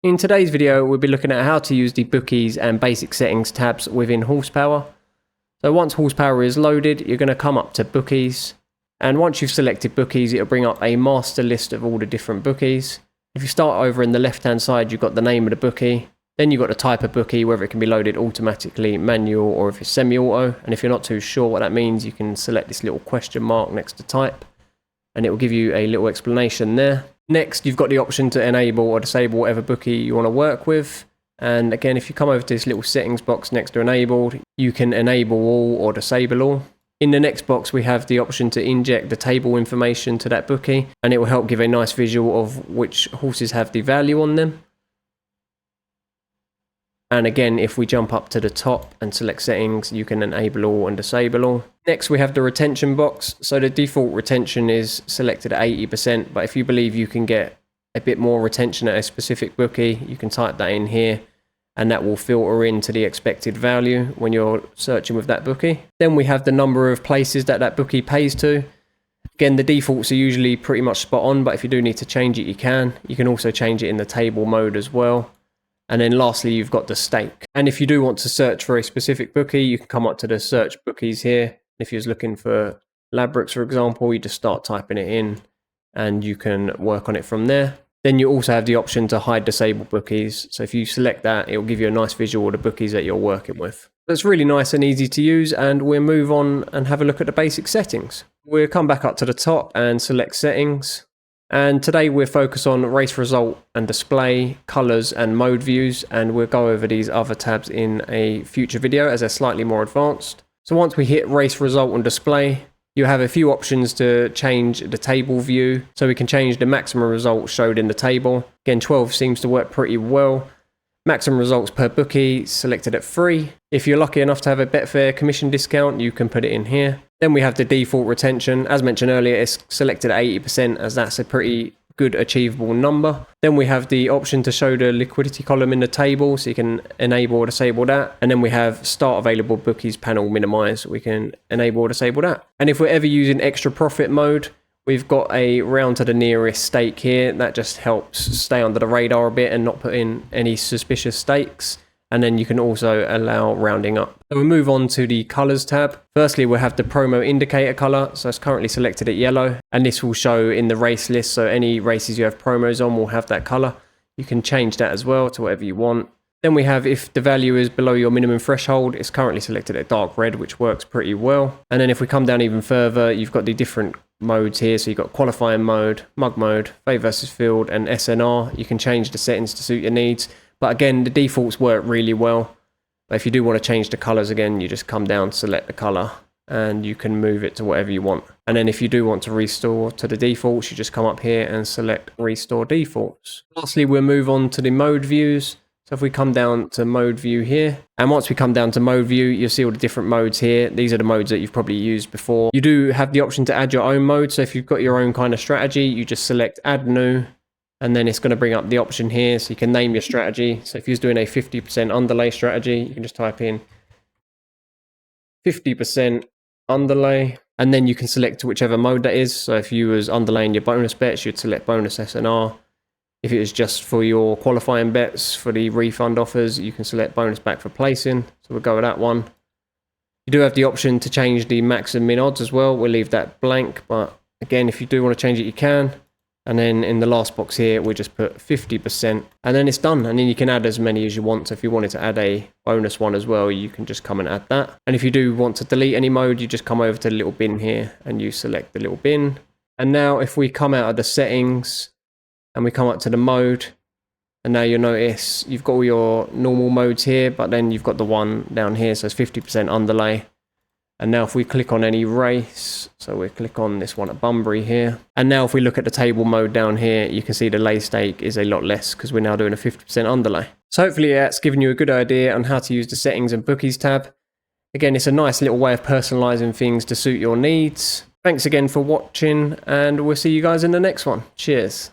In today's video, we'll be looking at how to use the Bookies and Basic Settings tabs within HorsePower. So once HorsePower is loaded, you're going to come up to Bookies. And once you've selected Bookies, it'll bring up a master list of all the different bookies. If you start over in the left-hand side, you've got the name of the bookie. Then you've got the type of bookie, whether it can be loaded automatically, manual, or if it's semi-auto. And if you're not too sure what that means, you can select this little question mark next to type. And it will give you a little explanation there. Next, you've got the option to enable or disable whatever bookie you want to work with. And again, if you come over to this little settings box next to enabled, you can enable all or disable all. In the next box, we have the option to inject the table information to that bookie, and it will help give a nice visual of which horses have the value on them. And again, if we jump up to the top and select settings, you can enable all and disable all. Next, we have the retention box. So the default retention is selected at 80%, but if you believe you can get a bit more retention at a specific bookie, you can type that in here, and that will filter into the expected value when you're searching with that bookie. Then we have the number of places that that bookie pays to. Again, the defaults are usually pretty much spot on, but if you do need to change it, you can. You can also change it in the table mode as well. And then lastly, you've got the stake. And if you do want to search for a specific bookie, you can come up to the search bookies here. If you're looking for Labrooks, for example, you just start typing it in and you can work on it from there. Then you also have the option to hide disabled bookies. So if you select that, it will give you a nice visual of the bookies that you're working with. It's really nice and easy to use, and we'll move on and have a look at the basic settings. We'll come back up to the top and select settings. And today we're focused on race result and display, colors and mode views, and we'll go over these other tabs in a future video as they're slightly more advanced. So once we hit race result and display, you have a few options to change the table view. So we can change the maximum result showed in the table. Again, 12 seems to work pretty well. Maximum results per bookie selected at 3. If you're lucky enough to have a Betfair commission discount, you can put it in here. Then we have the default retention. As mentioned earlier, it's selected at 80% as that's a pretty good achievable number. Then we have the option to show the liquidity column in the table, so you can enable or disable that. And then we have start available bookies panel minimize. We can enable or disable that. And if we're ever using extra profit mode, we've got a round to the nearest stake here. That just helps stay under the radar a bit and not put in any suspicious stakes. And then you can also allow rounding up. So we'll move on to the colors tab. Firstly, we'll have the promo indicator color. So it's currently selected at yellow, and this will show in the race list. So any races you have promos on will have that color. You can change that as well to whatever you want. Then we have if the value is below your minimum threshold, it's currently selected at dark red, which works pretty well. And then if we come down even further, you've got the different modes here. So you've got qualifying mode, mug mode, fave versus field, and SNR. You can change the settings to suit your needs. But again, the defaults work really well. But if you do want to change the colors again, you just come down, select the color, and you can move it to whatever you want. And then if you do want to restore to the defaults, you just come up here and select restore defaults. Lastly, we'll move on to the mode views. So if we come down to mode view here, and once we come down to mode view, you'll see all the different modes here. These are the modes that you've probably used before. You do have the option to add your own mode. So if you've got your own kind of strategy, you just select add new, and then it's going to bring up the option here. So you can name your strategy. So if you're doing a 50% underlay strategy, you can just type in 50% underlay, and then you can select whichever mode that is. So if you was underlaying your bonus bets, you'd select bonus SNR. If it was just for your qualifying bets for the refund offers, you can select bonus back for placing. So we'll go with that one. You do have the option to change the max and min odds as well. We'll leave that blank, but again, if you do want to change it, you can. And then in the last box here, we just put 50%, and then it's done. And then you can add as many as you want. So if you wanted to add a bonus one as well, you can just come and add that. And if you do want to delete any mode, you just come over to the little bin here and you select the little bin. And now if we come out of the settings and we come up to the mode, and now you'll notice you've got all your normal modes here, but then you've got the one down here. So it's 50% underlay. And now if we click on any race, so we click on this one at Bunbury here. And now if we look at the table mode down here, you can see the lay stake is a lot less because we're now doing a 50% underlay. So hopefully that's given you a good idea on how to use the settings and bookies tab. Again, it's a nice little way of personalizing things to suit your needs. Thanks again for watching, and we'll see you guys in the next one. Cheers.